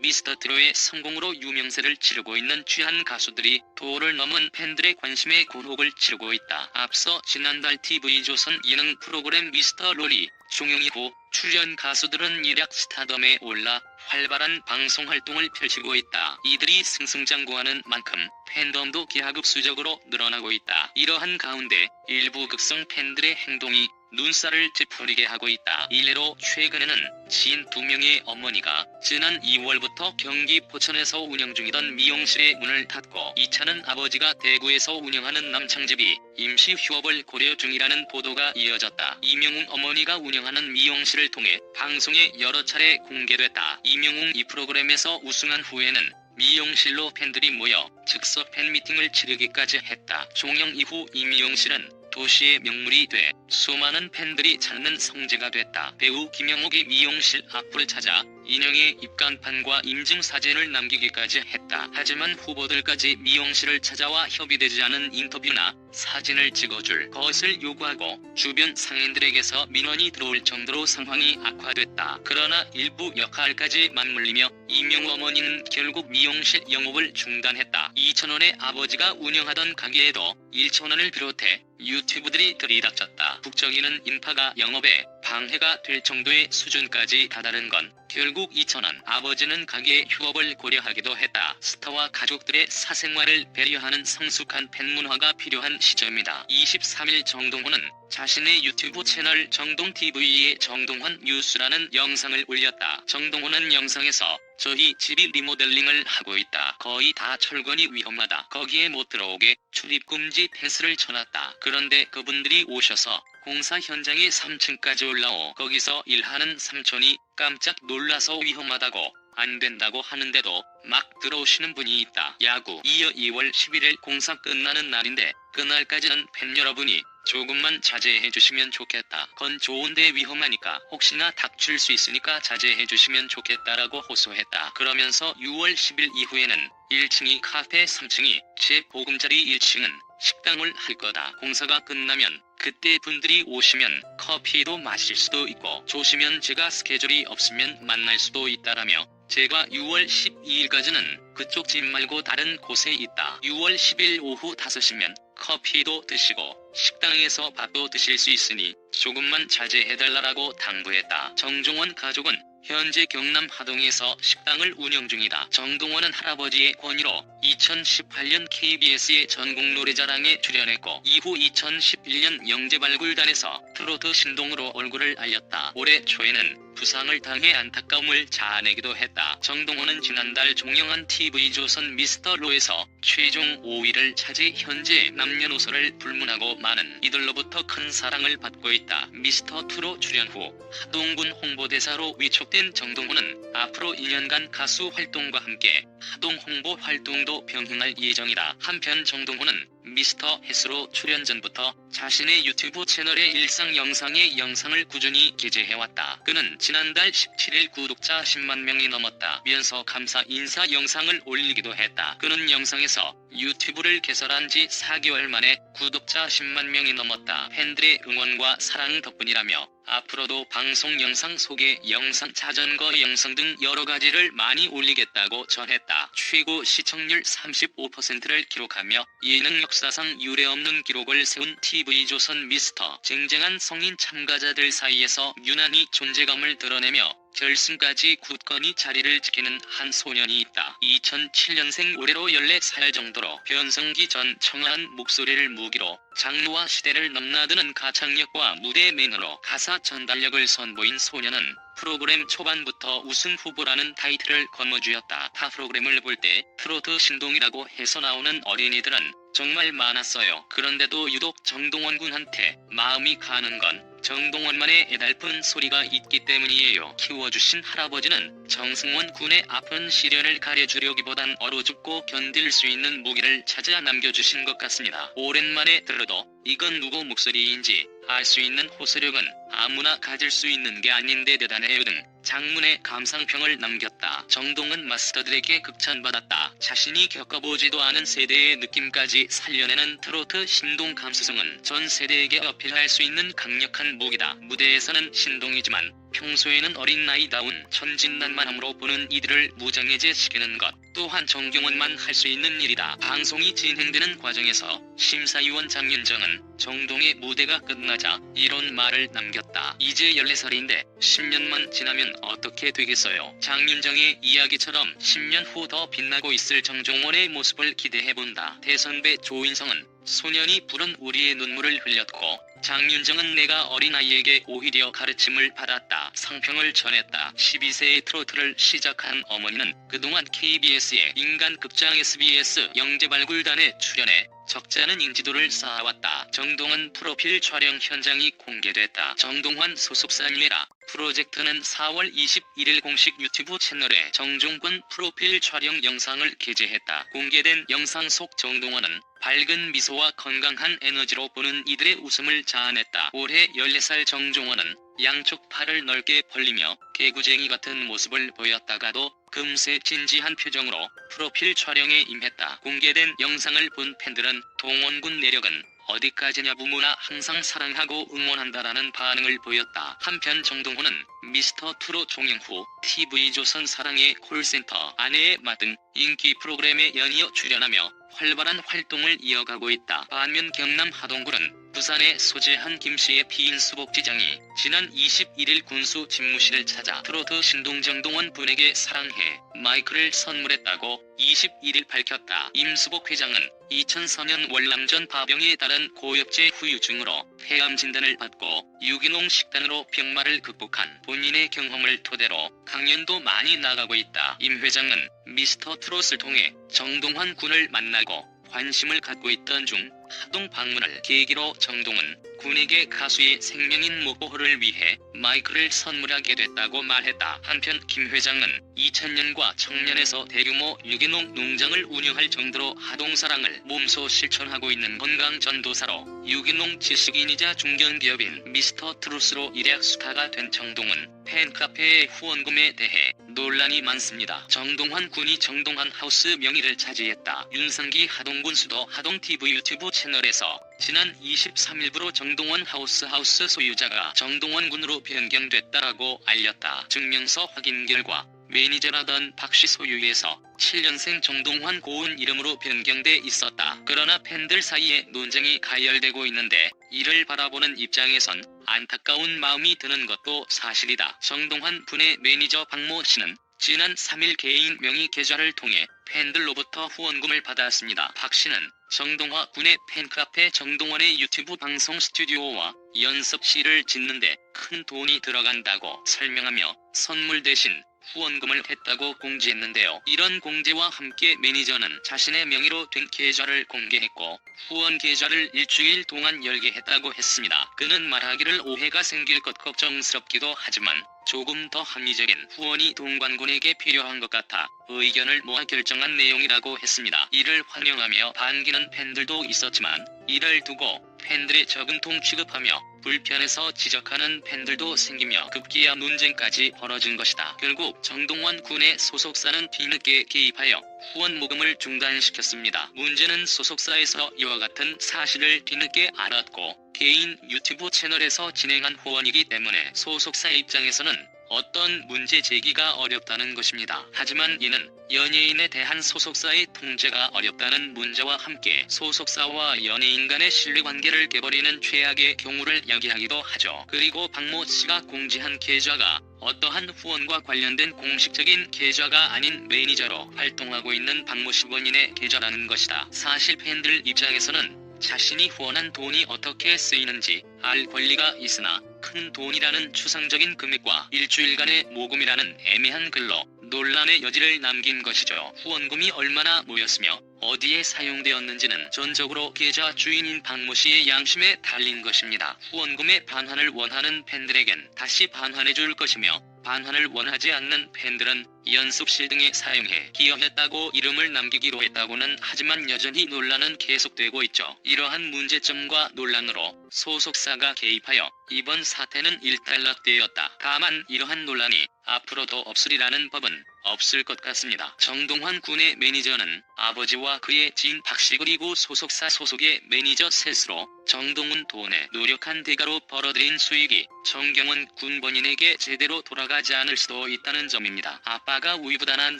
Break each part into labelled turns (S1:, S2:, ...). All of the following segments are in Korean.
S1: 미스터 트롯의 성공으로 유명세를 치르고 있는 취한 가수들이 도를 넘은 팬들의 관심에 굴곡을 치르고 있다. 앞서 지난달 TV조선 예능 프로그램 미스터 롯이 종영 이후 출연 가수들은 일약 스타덤에 올라 활발한 방송 활동을 펼치고 있다. 이들이 승승장구하는 만큼 팬덤도 기하급수적으로 늘어나고 있다. 이러한 가운데 일부 극성 팬들의 행동이 눈살을 찌푸리게 하고 있다. 일례로 최근에는 지인 2명의 어머니가 지난 2월부터 경기 포천에서 운영 중이던 미용실의 문을 닫고 이차는 아버지가 대구에서 운영하는 남창집이 임시 휴업을 고려 중이라는 보도가 이어졌다. 이명웅 어머니가 운영하는 미용실을 통해 방송에 여러 차례 공개됐다. 이명웅 이 프로그램에서 우승한 후에는 미용실로 팬들이 모여 즉석 팬미팅을 치르기까지 했다. 종영 이후 이 미용실은 도시의 명물이 돼 수많은 팬들이 찾는 성지가 됐다. 배우 김영옥이 미용실 앞을 찾아 인형의 입간판과 인증사진을 남기기까지 했다. 하지만 후보들까지 미용실을 찾아와 협의되지 않은 인터뷰나 사진을 찍어줄 것을 요구하고 주변 상인들에게서 민원이 들어올 정도로 상황이 악화됐다. 그러나 일부 역할까지 맞물리며 이명우 어머니는 결국 미용실 영업을 중단했다. 2,000원의 아버지가 운영하던 가게에도 1,000원을 비롯해 유튜브들이 들이닥쳤다. 북적이는 인파가 영업에 방해가 될 정도의 수준까지 다다른 건 결국 2,000원 아버지는 가게 휴업을 고려하기도 했다. 스타와 가족들의 사생활을 배려하는 성숙한 팬문화가 필요한 시점이다. 23일 정동원은 자신의 유튜브 채널 정동TV에 정동원 뉴스라는 영상을 올렸다. 정동원은 영상에서 저희 집이 리모델링을 하고 있다. 거의 다 철거니 위험하다. 거기에 못 들어오게 출입금지 펜스를 쳐놨다. 그런데 그분들이 오셔서 공사 현장에 3층까지 올라오 거기서 일하는 삼촌이 깜짝 놀라서 위험하다고 안 된다고 하는데도 막 들어오시는 분이 있다. 야구 이어 2월 11일 공사 끝나는 날인데 그날까지는 팬 여러분이 조금만 자제해 주시면 좋겠다. 건 좋은데 위험하니까 혹시나 닥칠 수 있으니까 자제해 주시면 좋겠다라고 호소했다. 그러면서 6월 10일 이후에는 1층이 카페 3층이 제 보금자리 1층은 식당을 할 거다. 공사가 끝나면 그때 분들이 오시면 커피도 마실 수도 있고 조시면 제가 스케줄이 없으면 만날 수도 있다라며 제가 6월 12일까지는 그쪽 집 말고 다른 곳에 있다. 6월 10일 오후 5시면 커피도 드시고 식당에서 밥도 드실 수 있으니 조금만 자제해달라고 당부했다. 정종원 가족은 현재 경남 하동에서 식당을 운영 중이다. 정동원은 할아버지의 권유로 2018년 KBS의 전국노래자랑에 출연했고 이후 2011년 영재발굴단에서 트로트 신동으로 얼굴을 알렸다. 올해 초에는 부상을 당해 안타까움을 자아내기도 했다. 정동원은 지난달 종영한 TV조선 미스터 롯에서 최종 5위를 차지 현재 남녀노소를 불문하고 많은 이들로부터 큰 사랑을 받고 있다. 미스터 트롯 출연 후 하동군 홍보대사로 위촉된 정동원은 앞으로 2년간 가수 활동과 함께 하동 홍보 활동도 병행할 예정이다. 한편 정동원은 미스터 햇으로 출연 전부터 자신의 유튜브 채널의 일상 영상의 영상을 꾸준히 게재해왔다. 그는 지난달 17일 구독자 10만 명이 넘었다면서 감사 인사 영상을 올리기도 했다. 그는 영상에서 유튜브를 개설한 지 4개월 만에 구독자 10만 명이 넘었다. 팬들의 응원과 사랑 덕분이라며 앞으로도 방송 영상 소개 영상 자전거 영상 등 여러가지를 많이 올리겠다고 전했다. 최고 시청률 35%를 기록하며 예능 역사상 유례없는 기록을 세운 TV조선 미스터 쟁쟁한 성인 참가자들 사이에서 유난히 존재감을 드러내며 결승까지 굳건히 자리를 지키는 한 소년이 있다. 2007년생 올해로 14살 정도로 변성기 전 청아한 목소리를 무기로 장르와 시대를 넘나드는 가창력과 무대 매너로 가사 전달력을 선보인 소년은 프로그램 초반부터 우승 후보라는 타이틀을 거머쥐었다. 타 프로그램을 볼 때 트로트 신동이라고 해서 나오는 어린이들은 정말 많았어요. 그런데도 유독 정동원 군한테 마음이 가는 건 정동원만의 애달픈 소리가 있기 때문이에요. 키워주신 할아버지는 정승원 군의 아픈 시련을 가려주려기보단 얼어 죽고 견딜 수 있는 무기를 찾아 남겨주신 것 같습니다. 오랜만에 들어도 이건 누구 목소리인지 알 수 있는 호소력은 아무나 가질 수 있는 게 아닌데 대단해요 등 장문의 감상평을 남겼다. 정동은 마스터들에게 극찬받았다. 자신이 겪어보지도 않은 세대의 느낌까지 살려내는 트로트 신동 감수성은 전 세대에게 어필할 수 있는 강력한 무기다. 무대에서는 신동이지만 평소에는 어린 나이다운 천진난만함으로 보는 이들을 무장해제시키는 것 또한 정경원만 할 수 있는 일이다. 방송이 진행되는 과정에서 심사위원 장윤정은 정동의 무대가 끝나자 이런 말을 남겼다. 이제 14살인데 10년만 지나면 어떻게 되겠어요. 장윤정의 이야기처럼 10년 후 더 빛나고 있을 정종원의 모습을 기대해본다. 대선배 조인성은 소년이 부른 우리의 눈물을 흘렸고 장윤정은 내가 어린아이에게 오히려 가르침을 받았다. 상평을 전했다. 12세의 트로트를 시작한 어머니는 그동안 KBS의 인간극장 SBS 영재발굴단에 출연해 적잖은 인지도를 쌓아왔다. 정동원 프로필 촬영 현장이 공개됐다. 정동원 소속사니라 프로젝트는 4월 21일 공식 유튜브 채널에 정종권 프로필 촬영 영상을 게재했다. 공개된 영상 속 정동원은 밝은 미소와 건강한 에너지로 보는 이들의 웃음을 자아냈다. 올해 14살 정종원은 양쪽 팔을 넓게 벌리며 개구쟁이 같은 모습을 보였다가도 금세 진지한 표정으로 프로필 촬영에 임했다. 공개된 영상을 본 팬들은 동원군 내력은 어디까지냐 부모나 항상 사랑하고 응원한다라는 반응을 보였다. 한편 정동원은 미스터 트롯 종영후 TV조선 사랑의 콜센터 아내의 맛 등 인기 프로그램에 연이어 출연하며 활발한 활동을 이어가고 있다. 반면 경남 하동군은 부산에 소재한 김씨의 피인 수복지장이 지난 21일 군수 집무실을 찾아 트로트 신동 정동원 분에게 사랑해 마이크를 선물했다고 21일 밝혔다. 임수복 회장은 2004년 월남전 파병에 따른 고엽제 후유증으로 폐암 진단을 받고 유기농 식단으로 병마를 극복한 본인의 경험을 토대로 강연도 많이 나가고 있다. 임 회장은 미스터 트롯을 통해 정동원 군을 만나고 관심을 갖고 있던 중 하동 방문을 계기로 정동은 군에게 가수의 생명인 목보호를 위해 마이크를 선물하게 됐다고 말했다. 한편 김 회장은 2000년과 청년에서 대규모 유기농 농장을 운영할 정도로 하동사랑을 몸소 실천하고 있는 건강전도사로 유기농 지식인이자 중견기업인 미스터 트롯으로 일약 스타가 된 정동은 팬카페의 후원금에 대해 논란이 많습니다. 정동환 군이 정동환 하우스 명의를 차지했다. 윤상기 하동군 수도 하동TV 유튜브 채널에서 지난 23일부로 정동원 하우스 소유자가 정동원 군으로 변경됐다라고 알렸다. 증명서 확인 결과 매니저라던 박씨 소유에서 7년생 정동환 고은 이름으로 변경돼 있었다. 그러나 팬들 사이에 논쟁이 가열되고 있는데 이를 바라보는 입장에선 안타까운 마음이 드는 것도 사실이다. 정동환 분의 매니저 박모 씨는 지난 3일 개인 명의 계좌를 통해 팬들로부터 후원금을 받았습니다. 박 씨는 정동화 군의 팬카페 정동원의 유튜브 방송 스튜디오와 연습실을 짓는데 큰 돈이 들어간다고 설명하며 선물 대신 후원금을 했다고 공지했는데요. 이런 공지와 함께 매니저는 자신의 명의로 된 계좌를 공개했고 후원 계좌를 일주일 동안 열게 했다고 했습니다. 그는 말하기를 오해가 생길 것 걱정스럽기도 하지만 조금 더 합리적인 후원이 동관군에게 필요한 것 같아 의견을 모아 결정한 내용이라고 했습니다. 이를 환영하며 반기는 팬들도 있었지만 이를 두고 팬들의 저금통 취급하며 불편해서 지적하는 팬들도 생기며 급기야 논쟁까지 벌어진 것이다. 결국 정동원 군의 소속사는 뒤늦게 개입하여 후원 모금을 중단시켰습니다. 문제는 소속사에서 이와 같은 사실을 뒤늦게 알았고 개인 유튜브 채널에서 진행한 후원이기 때문에 소속사 입장에서는 어떤 문제 제기가 어렵다는 것입니다. 하지만 이는 연예인에 대한 소속사의 통제가 어렵다는 문제와 함께 소속사와 연예인 간의 신뢰관계를 깨버리는 최악의 경우를 야기하기도 하죠. 그리고 박모 씨가 공지한 계좌가 어떠한 후원과 관련된 공식적인 계좌가 아닌 매니저로 활동하고 있는 박모 씨 본인의 계좌라는 것이다. 사실 팬들 입장에서는 자신이 후원한 돈이 어떻게 쓰이는지 알 권리가 있으나 큰 돈이라는 추상적인 금액과 일주일간의 모금이라는 애매한 글로 논란의 여지를 남긴 것이죠. 후원금이 얼마나 모였으며 어디에 사용되었는지는 전적으로 계좌 주인인 박모 씨의 양심에 달린 것입니다. 후원금의 반환을 원하는 팬들에겐 다시 반환해 줄 것이며 반환을 원하지 않는 팬들은 연습실 등에 사용해 기여했다고 이름을 남기기로 했다고는 하지만 여전히 논란은 계속되고 있죠. 이러한 문제점과 논란으로 소속사가 개입하여 이번 사태는 일단락되었다. 다만 이러한 논란이 앞으로도 없으리라는 법은 없을 것 같습니다. 정동환 군의 매니저는 아버지와 그의 지인 박씨 그리고 소속사 소속의 매니저 셋으로 정동훈 돈에 노력한 대가로 벌어들인 수익이 정경원 군 본인에게 제대로 돌아가지 않을 수도 있다는 점입니다. 아빠가 우유부단한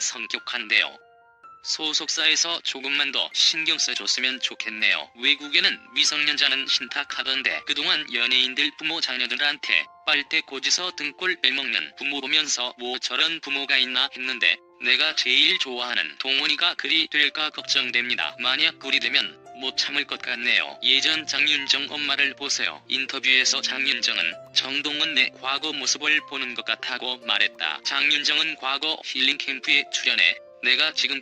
S1: 성격한데요. 소속사에서 조금만 더 신경 써줬으면 좋겠네요. 외국에는 미성년자는 신탁하던데 그동안 연예인들 부모 자녀들한테 빨대 꽂아서 등골 빼먹는 부모 보면서 뭐 저런 부모가 있나 했는데 내가 제일 좋아하는 동훈이가 그리 될까 걱정됩니다. 만약 그리 되면 못 참을 것 같네요. 예전 장윤정 엄마를 보세요. 인터뷰에서 장윤정은 정동훈 내 과거 모습을 보는 것 같다고 말했다. 장윤정은 과거 힐링 캠프에 출연해 내가 지금까지